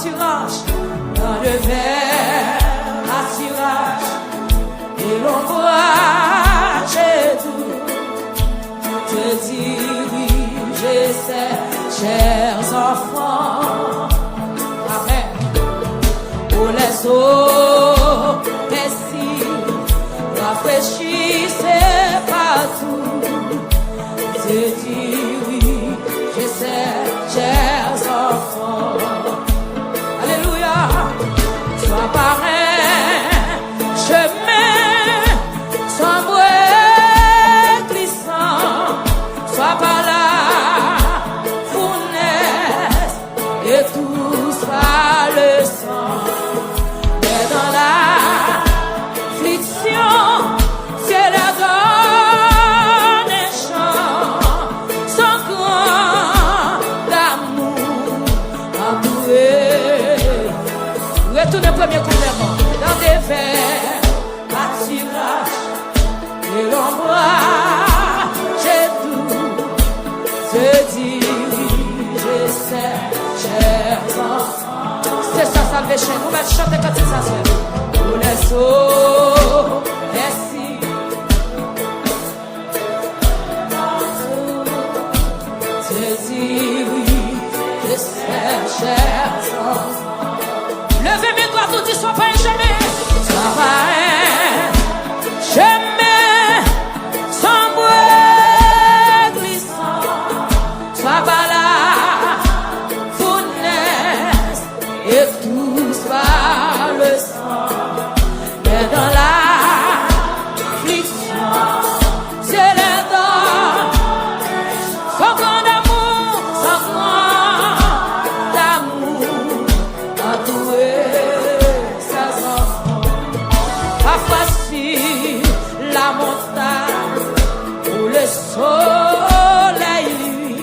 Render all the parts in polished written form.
pâturage, dans le vert pâturage, et l'ombrage est doux, te diriger ses chers enfants. Amen. Pour les eaux ainsi, rafraîchissez partout, te diriger ses chers enfants. Alléluia. Sois parrain, chemin, sombre et glissant, sois par la fournaise et tous par le sang. Mais dans la affliction, c'est la donne un chant, sans grand d'amour entouré. Retournez au premier gouvernement, dans des vers pâturages et l'ombrage est doux, te dirige ses chers enfants. C'est ça, salvation. Vous m'avez chanté quand c'est ça, c'est pour les eaux, merci. Te dirige ses chers enfants. Levez mes doigts, tout dit, sois pas un chemin. Sois pas un chemin, sombre et glissant, sois pas la fournaise et tous par le sang. Mais dans l'affliction, c'est les dents, sans grand d'amour, sans grand d'amour, entouré ses enfants. Pas facile la montagne où le soleil lui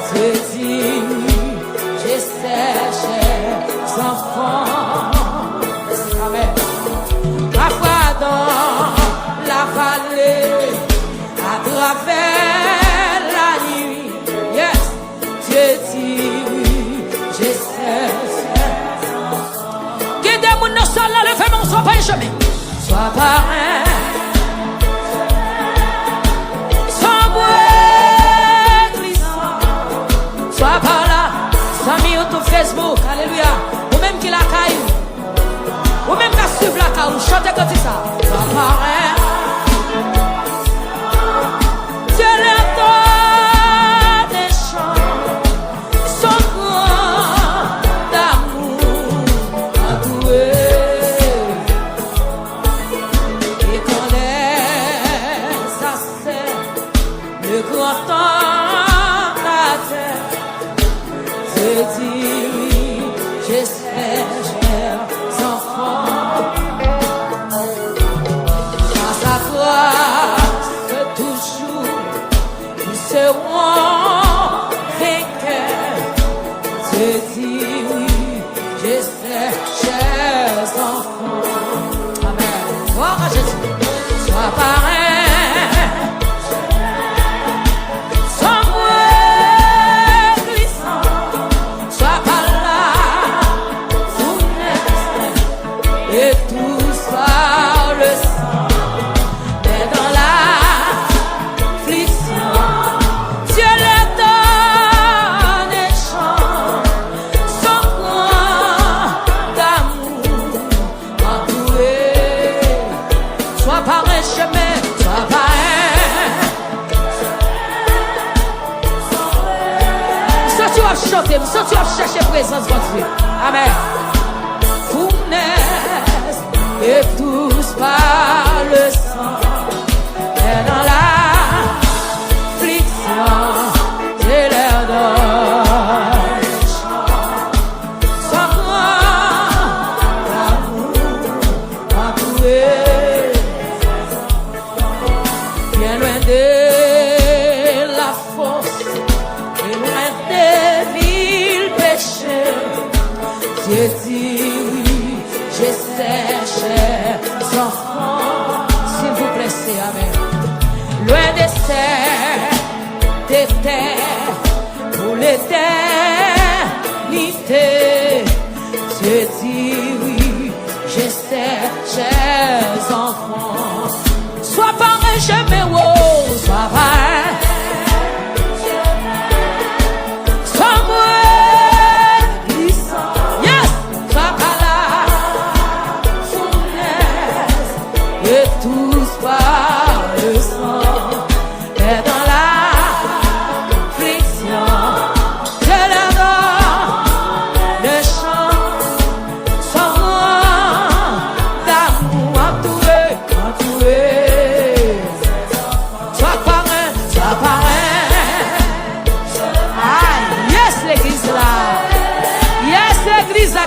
se dirige ses chers enfants. Amen. Parfois dans la vallée, à travers la nuit, yes, Dieu dirige ses enfants. Guidez mon nom seul là, levez mon sois pas un chemin. Sois pas un sombre et glissant, sois par là, Samy YouTube, Facebook, alléluia, ou même qui la caille, ou même qui suivre la caille, chantez comme ça. Sois par un Dieu leur donne des chants, son grand d'amour entouré. Et qu'on laisse à serre le grand tentateur, te dirige ses chers enfants. Grâce à toi, toujours, nous serons vainqueurs, te dirige ses chers enfants. Amen. Gloire à Jésus. Sois parrain, sombre et glissant, sois par la fournaise et tous par le sang. Mais dans l'affliction, Dieu leur donne un chant, son grand d'amour entouré. Sois par un chemin, sois par un. Ça tu vas chanter, ça tu vas chercher présence de Dieu. Amen. Fournaise et tous par le sang. Et dans l'affliction, c'est leur donne un chant, sans grand d'amour entouré. Bien loin de la force et loin des villes péchées, Dieu dirige ses chers enfants. S'il vous plaît, c'est amen. Loin des serres, des terres, pour l'éternité, et diriger ces chers enfants. Sois pas un chemin, sois pas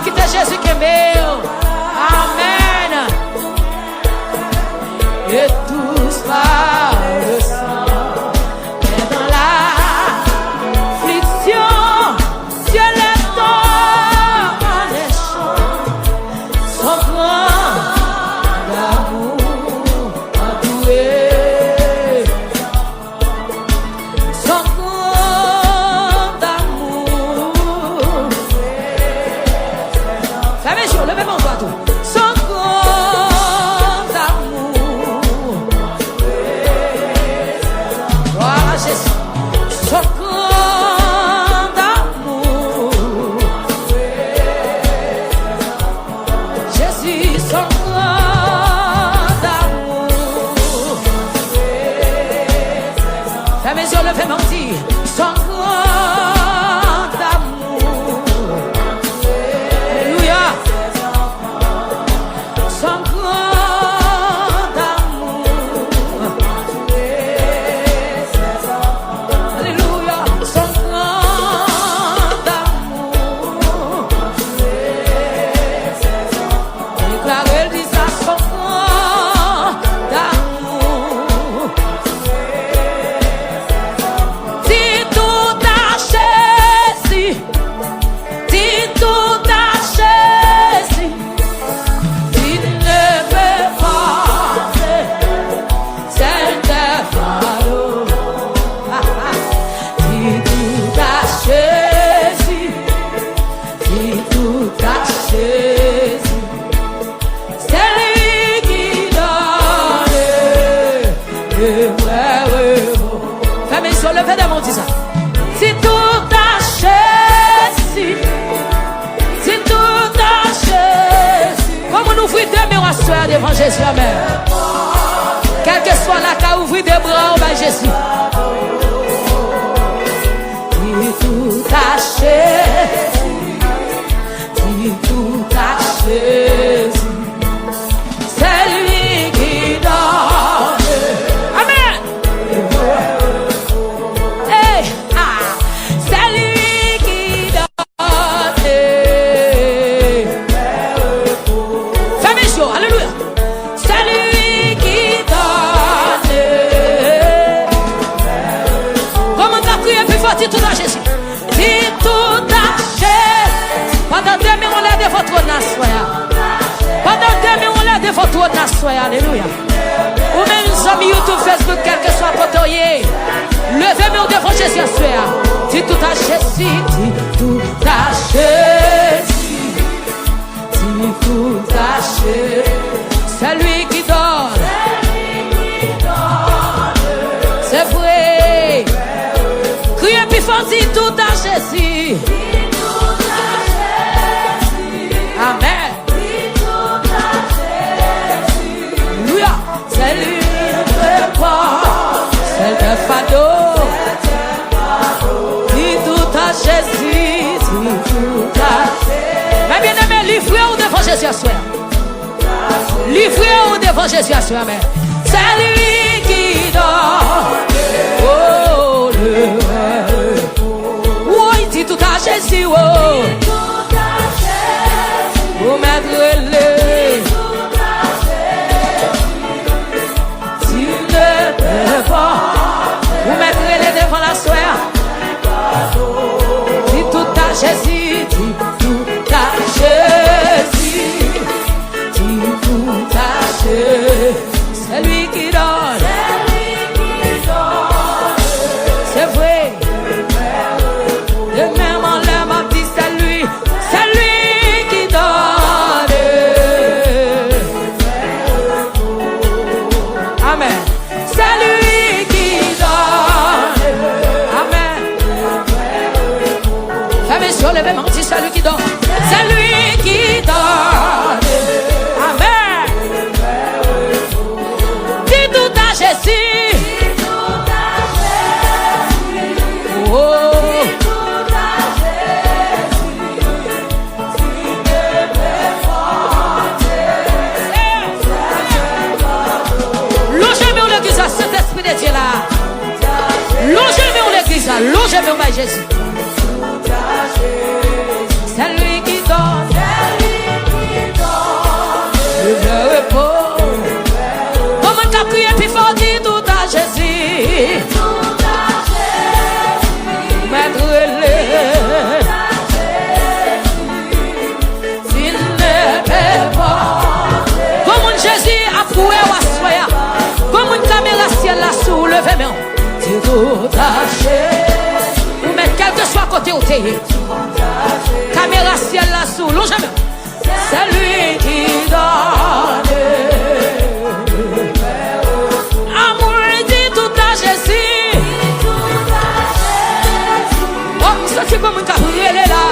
qui est Jésus qui est meu. Amen. Et tous par le sang. Et dans l'affliction, Dieu les donne à les champs. Son grand d'amour endoué. Son grand d'amour. Levez-moi toi tout. Son grand amour. Voilà Jésus. Son grand amour. Jésus, son grand amour. Fermez les yeux, levez-moi dire. Son grand amour. Alléluia. Son grand amour. Alléluia. Son grand amour. Déclarez, dis ça, son grand amour. Dis tout à Jésus. Dis tout à Jésus. Levez des mains, dis ça. Si tout a Jésus, si tout a Jésus, comment nous ouvrir des mains à soir devant Jésus, amen. Quel que soit la cas, ouvrir des bras au bas Jésus. Si tout a Jésus, si tout a Jésus, c'est lui qui donne. Amen. Alléluia. C'est lui qui donne. Comment t'as prié plus fort, dis tout à Jésus. Dis tout à Jésus. Pendant 2 minutes, on l'a de votre nation. Pendant 2 minutes, on l'a de votre nation. Alléluia. Ou même les amis YouTube, Facebook, quel que soit votre oeil. Levez-moi devant Jésus. Dis tout à Jésus. Dis tout à Jésus. Dis tout à Jésus. C'est lui qui donne. C'est vrai. Criez plus fort, dis tout à Jésus. Amen. Alléluia. C'est lui qui prépare. C'est le fardeau. Dis tout à Jésus. Dis tout à Jésus. Mais bien aimé, livrez-vous devant Jésus à soi. Livrez-vous devant Jésus à soi. Amen. C'est lui qui donne. Oh, le oh, il dit tout à Jésus. Oh, vous mettrez-le. Si ne peut pas, vous mettrez-le devant la soeur. Dis tout à Jésus. Dis tout à Jésus. Dis tout à Jésus. C'est lui qui donne. C'est vrai. Et même en l'air m'a dit c'est lui. lui qui donne. C'est lui qui donne. Amen. Dis tout à Jésus. Oh. Longez-moi l'église, Saint-Esprit de Dieu là. Longez-moi l'église, longez-moi Jésus. C'est lui qui donne. Le repos. Comment t'as crié puis fort dit tout à Jésus. Maître s'il ne peut pas. Comment Jésus a prouvé à soya. Comment caméra ciel là soulevé mais c'est tout taché. Ou mettre quel que soit côté où t'es. Caméra ciel là sous l'eau jamais. C'est lui qui donne. Amour dit tout à Jésus. Oh, c'est comme une capriole là.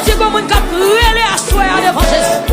C'est comme une capriole à soi devant Jésus.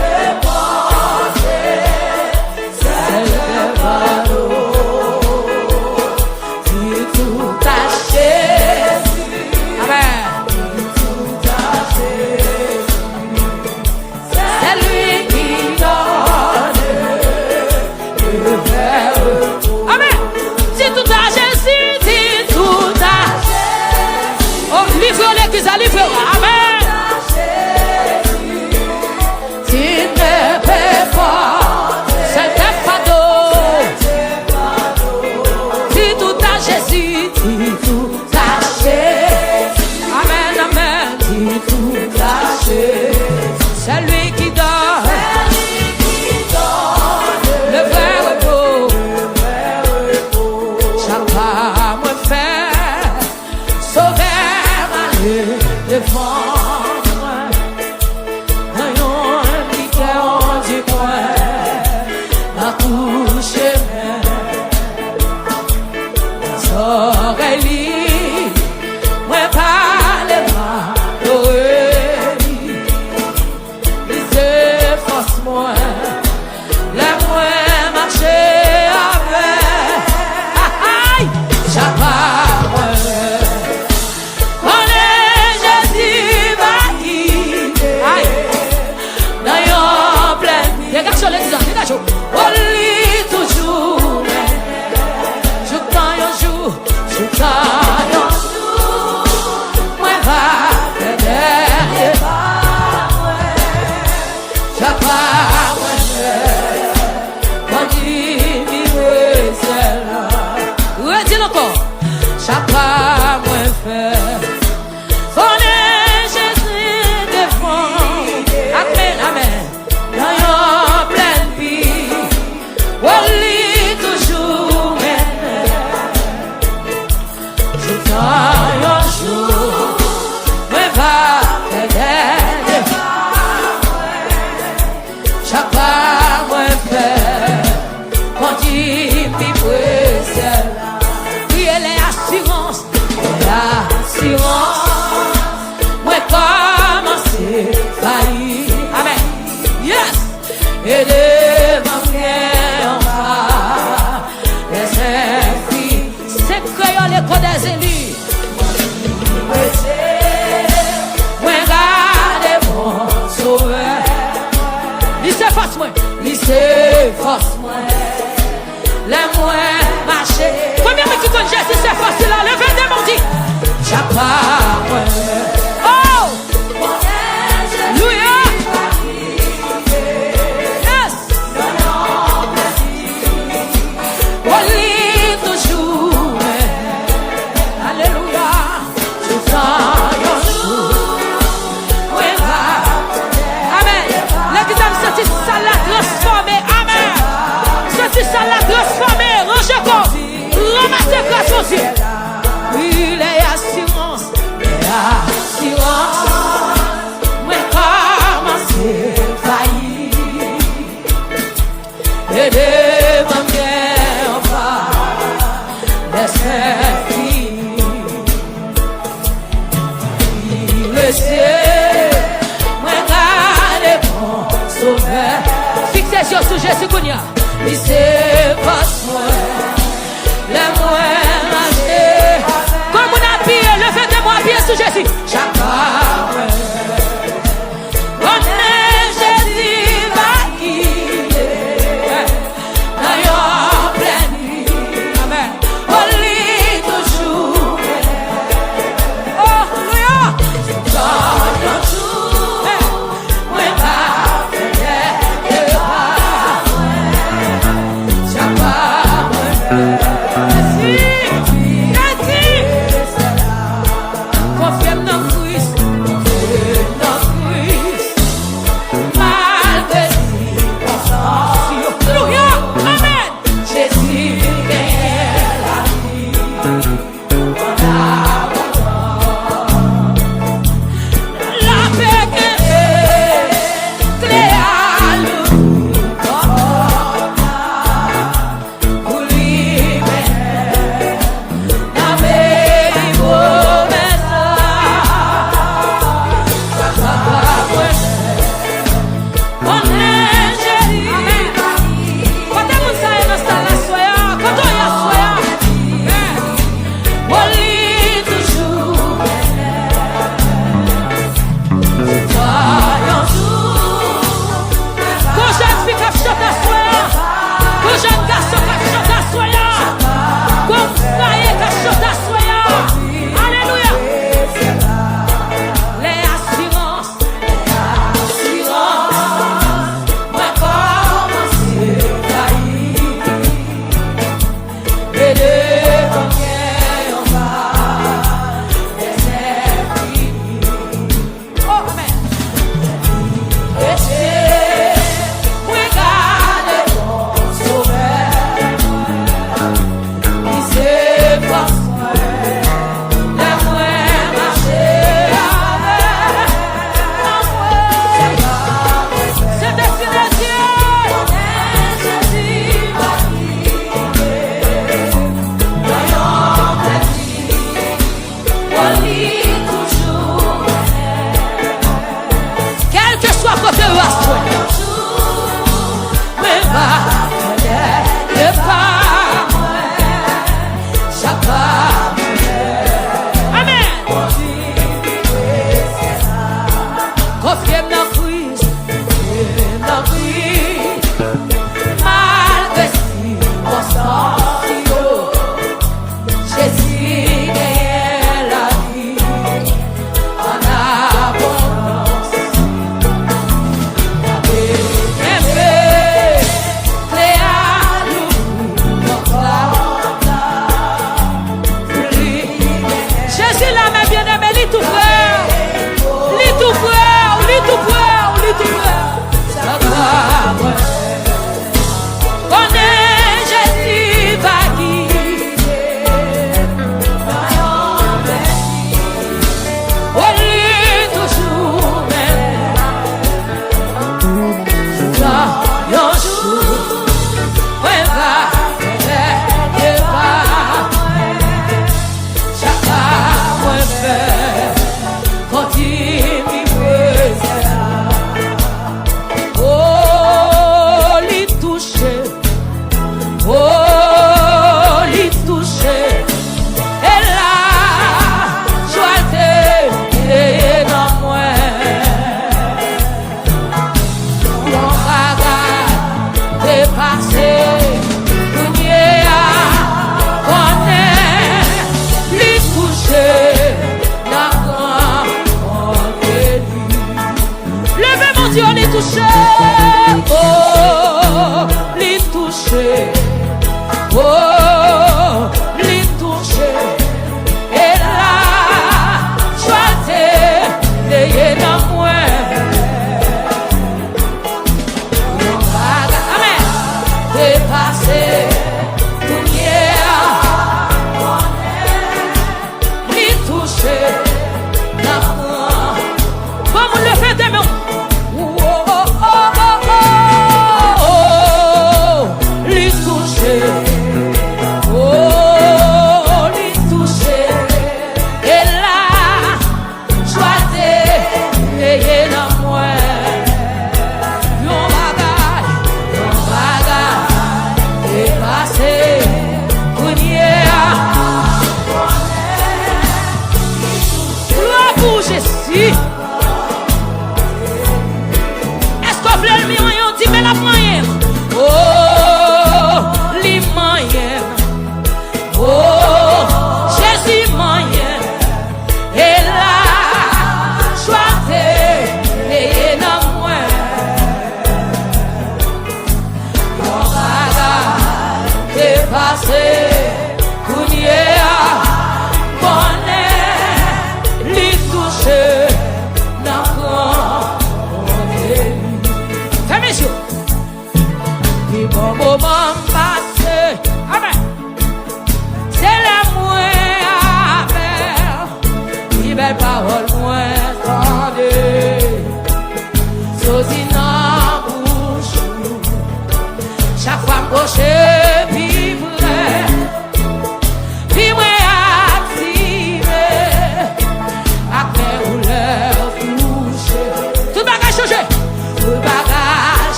sous Jésus Kounia. Il s'est passé. Les moyens lâchés. Comme on a pied, levez-moi pied sous Jésus. Chacun. On est Jésus va guider. D'ailleurs, plein nuit. Amen. On lit toujours. Oh, Alléluia. Dans le jour. Oui, Vamos le faire des mains. Oh, oh, oh.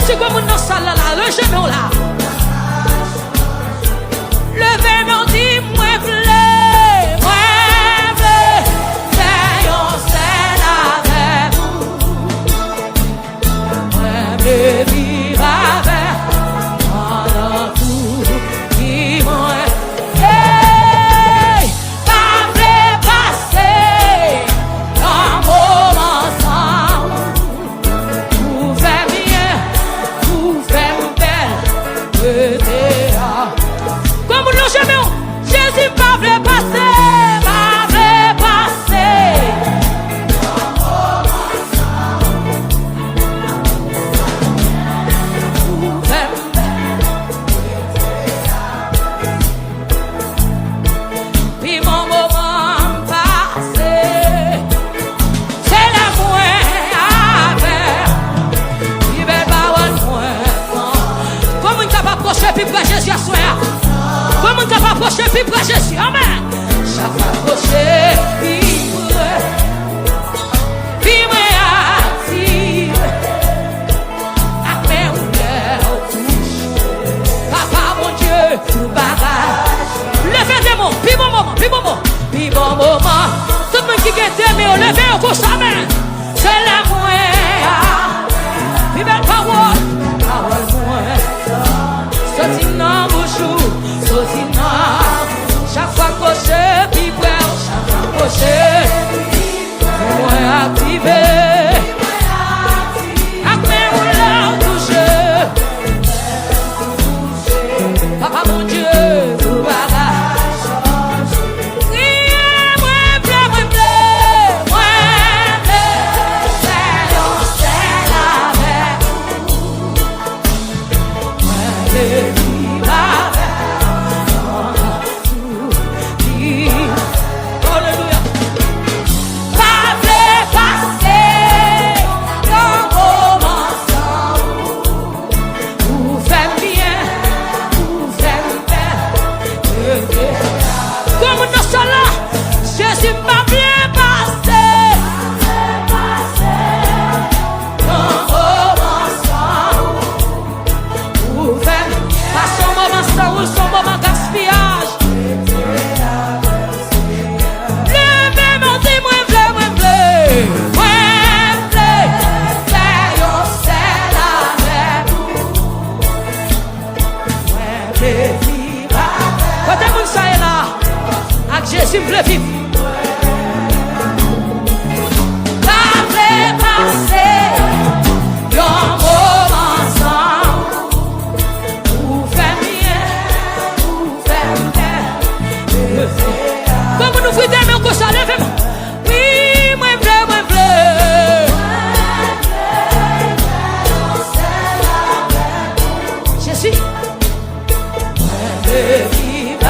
Jésus comme un salle là, le genou là. Levez-moi, dit, moi v'lais, faire un sel avec vous. Moi vivre avec pendant tout qui moi. Hey, pas v'lais passer un moment ensemble. Vous faites bien, vous faites belle, comme nous jamais, Jésus pas voulu passer, pas voulu passer. Puis mon moment passé, c'est la moins avec, il va pas moins. Comment on capable approcher puis pour Jésus à soi? Comment on capable approcher puis pour Jésus? Amen. Chaque approcher puis moi active. Après on touche. Papa mon Dieu, tout bagage. Levez des mots, puis bon moment, puis bon moment, puis bon moment. Tout le monde qui est aimé, levez au cours main. C'est la moelle. Puis belle parole, parole moelle. Sorti dans bouchou, sorti dans. Chaque fois que je puis prêt, chaque fois que je moi activé. Après on l'a touché. Papa mon Dieu, tout bagage. Moi bleu, c'est la avec. Alléluia. Pas voulu passer dans vos mensonges. Vous faites bien, vous faites bien. Comme nous sommes là, Jésus m'a bien passé. Dans vos mensonges. Vous faites pas son moment sans ou son moment gaspillage. Levez mon dit, moi v'lais, faire un sel avec vous. Moi v'lais vivre avec. Quand est-ce que ça est là? Avec Jésus v'lais vivre. Pas v'lais passer un moment ensemble. Vous faites bien, vous faites bien. Comme nous faites bien, que ça lève. Oui, moi v'lais. Jésus. Moi v'lais vivre avec.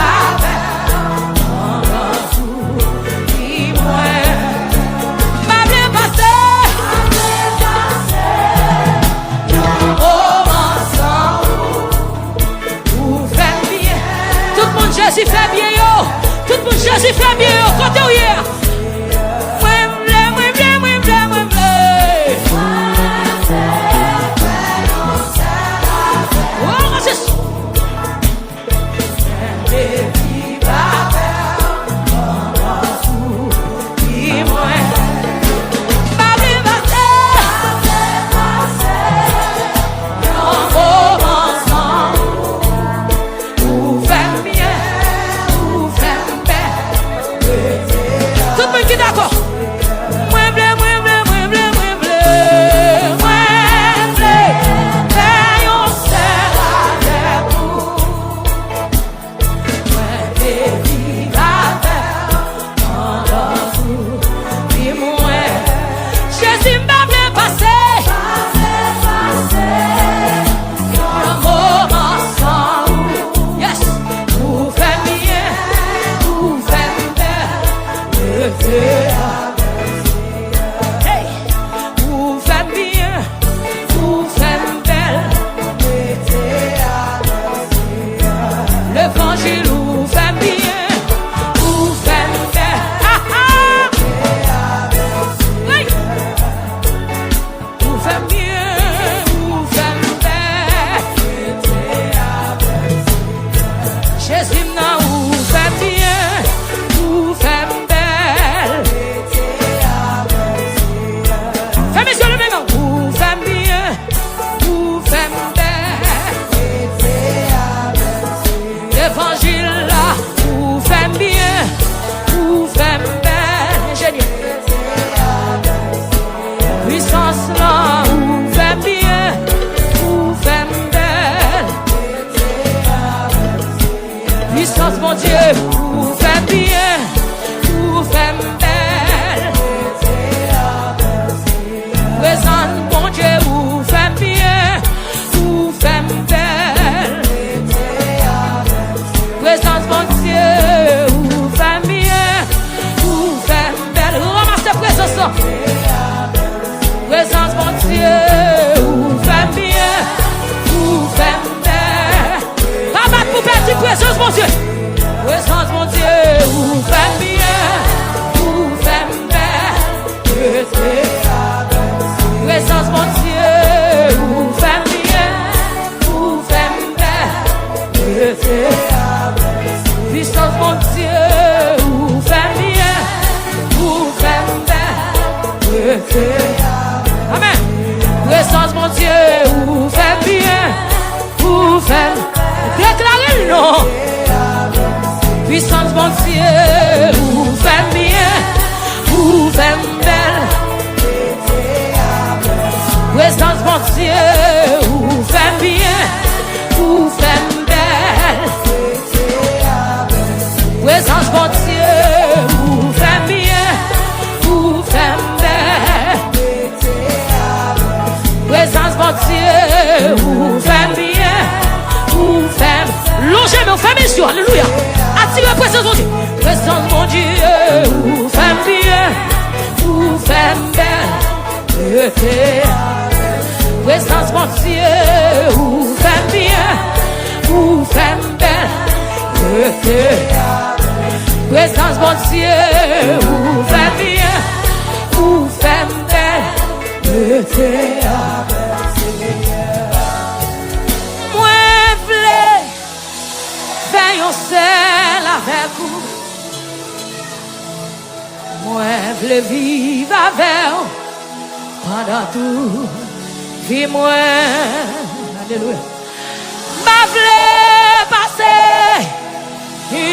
bon Dieu, ou fait bien, ou fait belle. Présence bon Dieu, ou fait bien, ou fait belle. Présence bon Dieu, ou fait bien, ou fait belle. Présence bon Dieu, ou fait bien, ou fait. Longez, mais on fait mes yeux, alléluia. Attirez la présence mon Dieu. Présence mon Dieu, ou fait bien, ou fait belle. Présence mon Dieu, ou fait bien, ou fait belle. Présence mon Dieu, ou fait bien, ou fait belle. Moi v'lais faire un seul avec vous. Moi v'lais vivre avec vous pendant tout. Vie moi, alléluia. Ma v'lais passer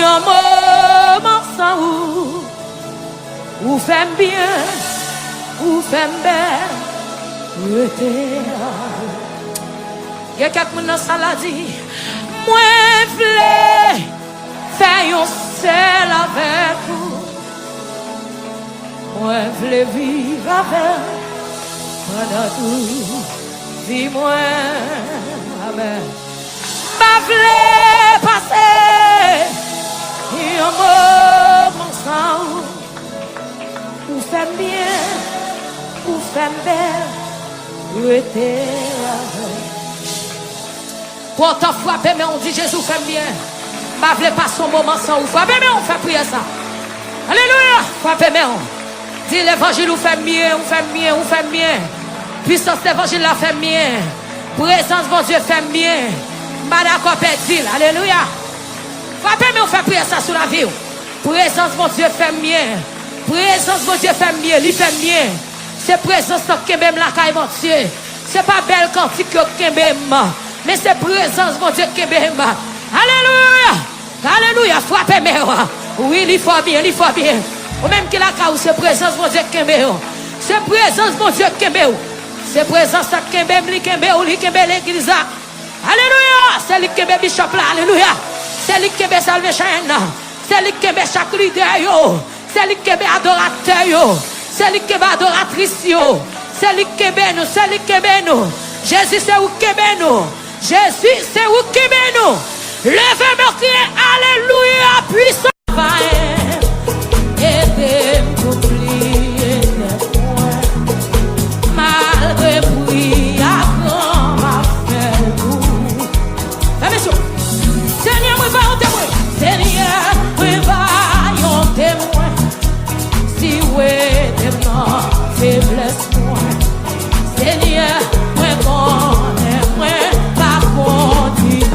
un moment sans vous. Ou fait bien, ou fait belle. Il y a quelqu'un dans ça l'a dit. Moi v'lais faire un seul avec vous. Moi v'lais vivre avec pendant tout. Vie moi, amen. Ma v'lais passer un moment sans vous. Ou fait bien, ou fait belle. Pour t'en frapper, mais on dit Jésus fait bien. Ma v'lais passer un moment sans vous. Frapper, mais on fait prier ça. Alléluia. Frapper, mais on dit l'évangile ou fait bien, ou fait bien, ou fait bien. Puissance d'évangile la fait bien. Présence mon Dieu fait bien. Madako pédile. Alléluia. Frappez mais on fait prier ça sur la vie. Présence mon Dieu fait bien. Présence mon Dieu fait bien. Il fait bien. C'est présence qui même la caille mon Dieu. C'est pas belle quantique qui même. Mais c'est présence mon Dieu qui même. Alléluia. Alléluia. Frappez mais oui, il faut bien, il faut bien. Ou même qui la caille c'est présence mon Dieu qui même. C'est présence mon Dieu qui même. C'est présence qui même l'église. Alléluia. C'est lui qui est bishop là. Alléluia. C'est lui qui est salvation. C'est lui qui est chaque leader. C'est lui qui est adorateur. C'est lui qui est adoratrice. C'est lui qui est nous. C'est lui qui est nous. Jésus c'est où qui est nous. Jésus c'est où qui est nous. Levez-moi crier alléluia puissant. Aidez-moi oublier malgré bruit à grand ma frère. Seigneur, moi va en témoin. Seigneur, moi va en témoin. Si ouais, t'es mort, faiblesse moi. Seigneur, moi connais, moi pas continue.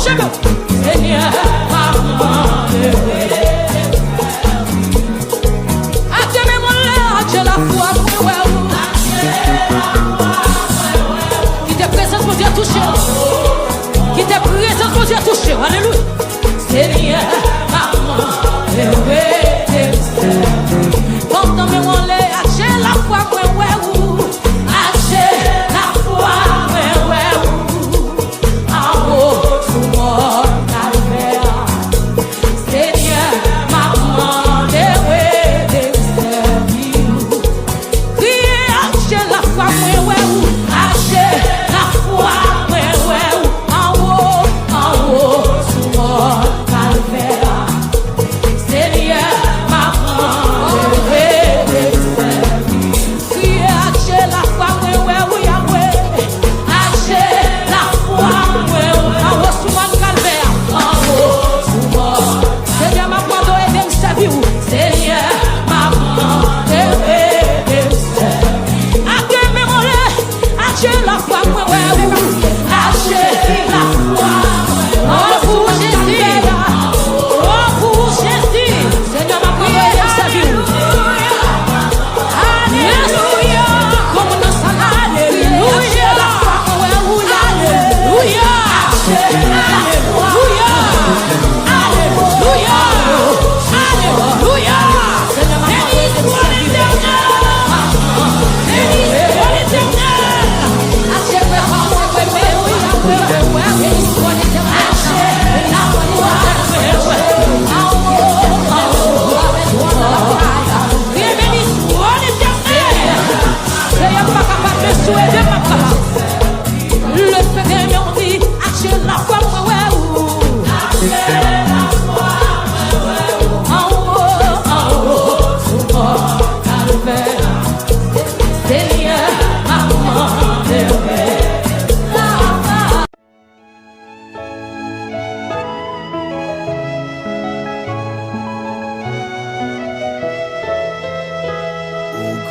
touchez-moi. Seigneur, maman, j'ai la foi, qui te présence pour Dieu toucher. Qui te présence pour Dieu toucher. Alléluia. Seigneur, maman, pendant mes mollets, j'ai la foi, j'ai la foi, en haut, sous mon calvaire. Seigneur, maman,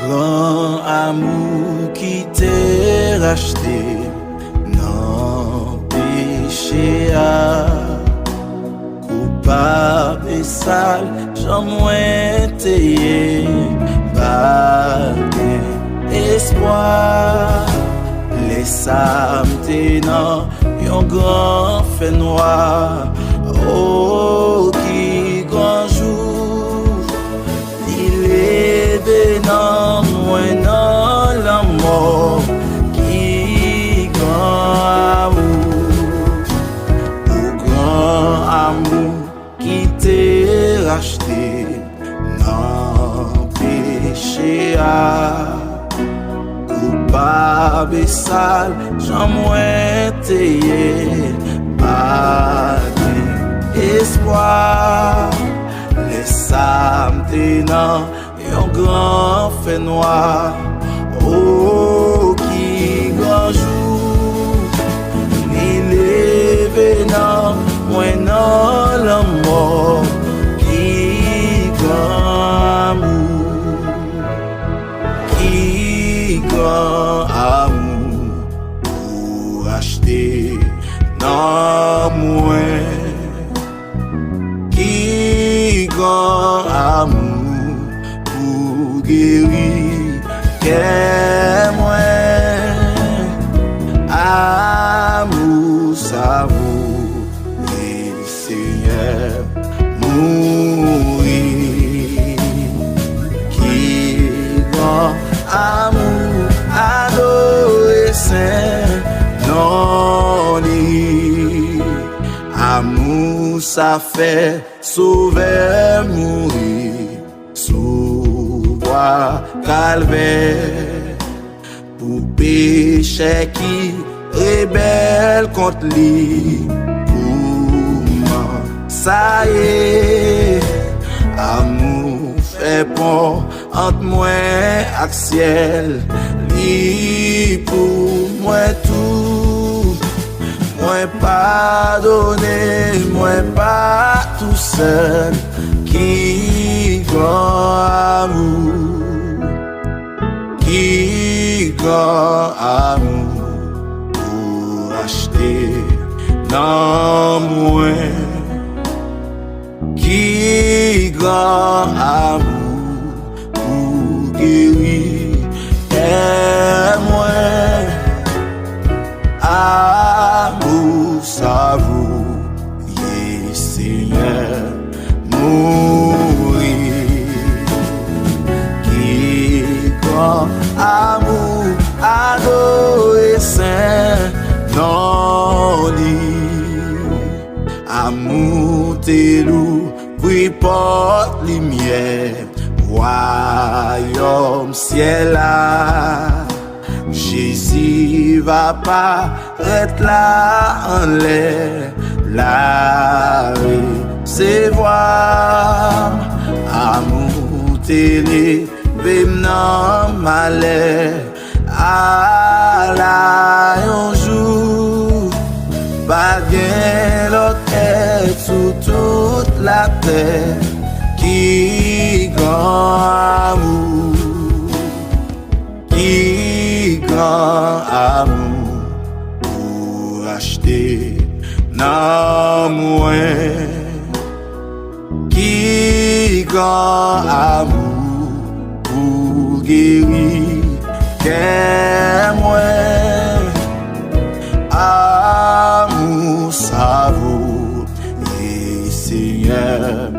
grand amour qui t'est racheté, non péché à coupable et sale, j'en moins t'ayé, bagué, espoir, les samedis dans un grand fait noir, oh qui grand jour, il est bénin, moins dans la mort, qui grand amour, au grand amour qui t'est racheté, non péché à coupable et sale, j'en moins t'ayé, pas d'espoir, les samedis dans un grand fait noir, oh qui grand jour, il est vénant, moins dans la mort, qui grand amour, qui grand amour, pour acheter non moins, qui grand amour, pour guérir qu'est moins, amour ça vaut et Seigneur mourir, qui grand amour adolescent non lit, amour ça fait sauver mourir sous bois calvaire, pour péché qui rebelle contre lui, pour ça y est, amour fait pont entre moi et ciel, li pour moi tout, moi pardonner, moi pas tout seul, qui grand amour, qui grand amour, pour acheter nan mwen, ki gran amour pou guérir mwen, amour sa vouye Seigneur mourir, ki grand amour adolescent non li, amour te lou puis porte lumière, royaume ciel là, Jésus va paraître là en l'air, la recevoir, amour te levé nan malheur, à la un jour, pas gen l'autre sous toute la terre, qui grand amour, qui grand amour, pour acheter nan mwen, qui grand amour, pour guérir mwen, amour sa vaut et Seigneur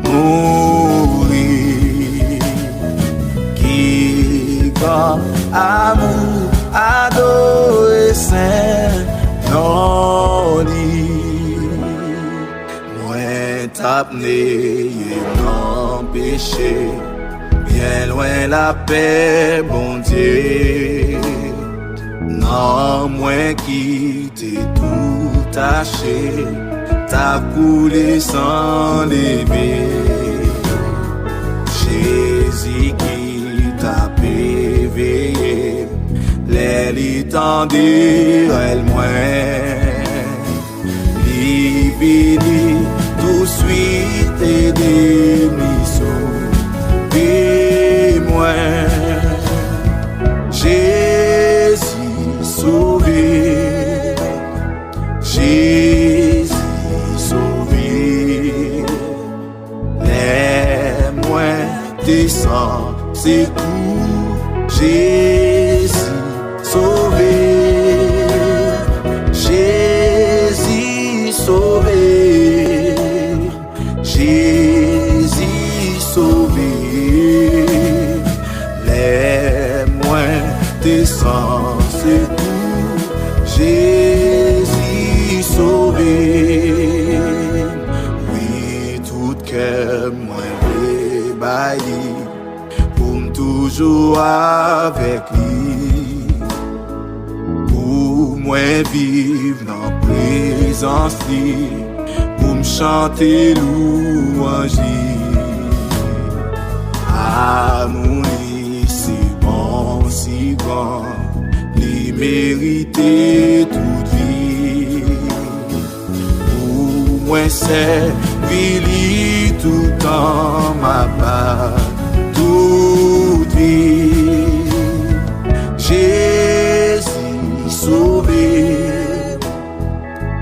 mourir, qui grand amour adolescent non li, mwen tapne non péché, bien loin la paix, bon Dieu. Non, moins quitter tout taché, t'as coulé sans lever. Jésus qui t'a éveillé, les tendus, elle moins. Libéré, tout suite et démission. Moi, Jésus sauvé, Jésus sauvé, les moins descend, c'est tout, Jésus sauvé, Jésus sauvé, Jésus sauvé. Descend, c'est tout, Jésus sauvé. Oui, tout cœur, moi, rébaillé, pour toujours avec lui. Pour moi, vivre dans la présence lui, pour me chanter louange. Amour. Si grand, li mérite toute vie. Pour moi, c'est vili tout temps ma part, toute vie. Jésus sauvé,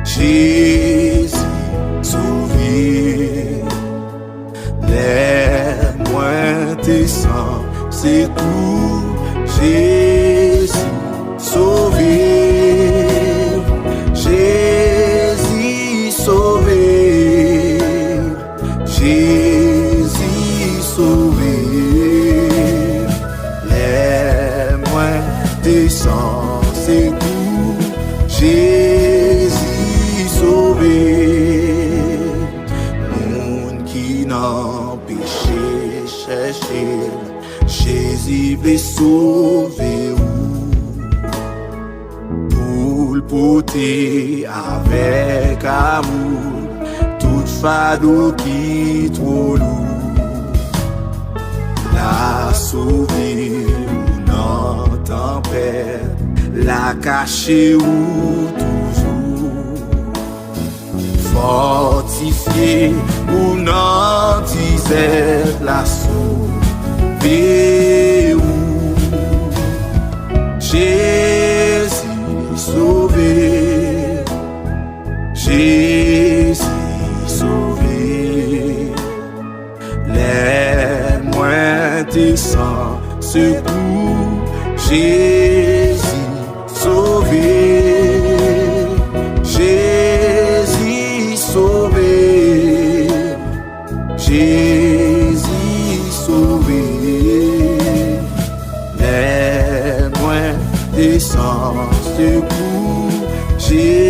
Jésus sauvé. Les moins descend, c'est tout. Jésus sauvé, Jésus sauvé, Jésus sauvé, les moins descend, c'est tout, Jésus sauvé, monde qui n'a péché chercher. Jésus veut sauver pour le porter avec amour, toute fardeau qui trop lourd, la sauver ou non tempête, la cacher ou toujours, fortifier ou non disette la sauver. Jésus sauvé, Jésus sauvé, Jésus sauvé, Jésus sauvé. Les moins des sens de coup, Jésus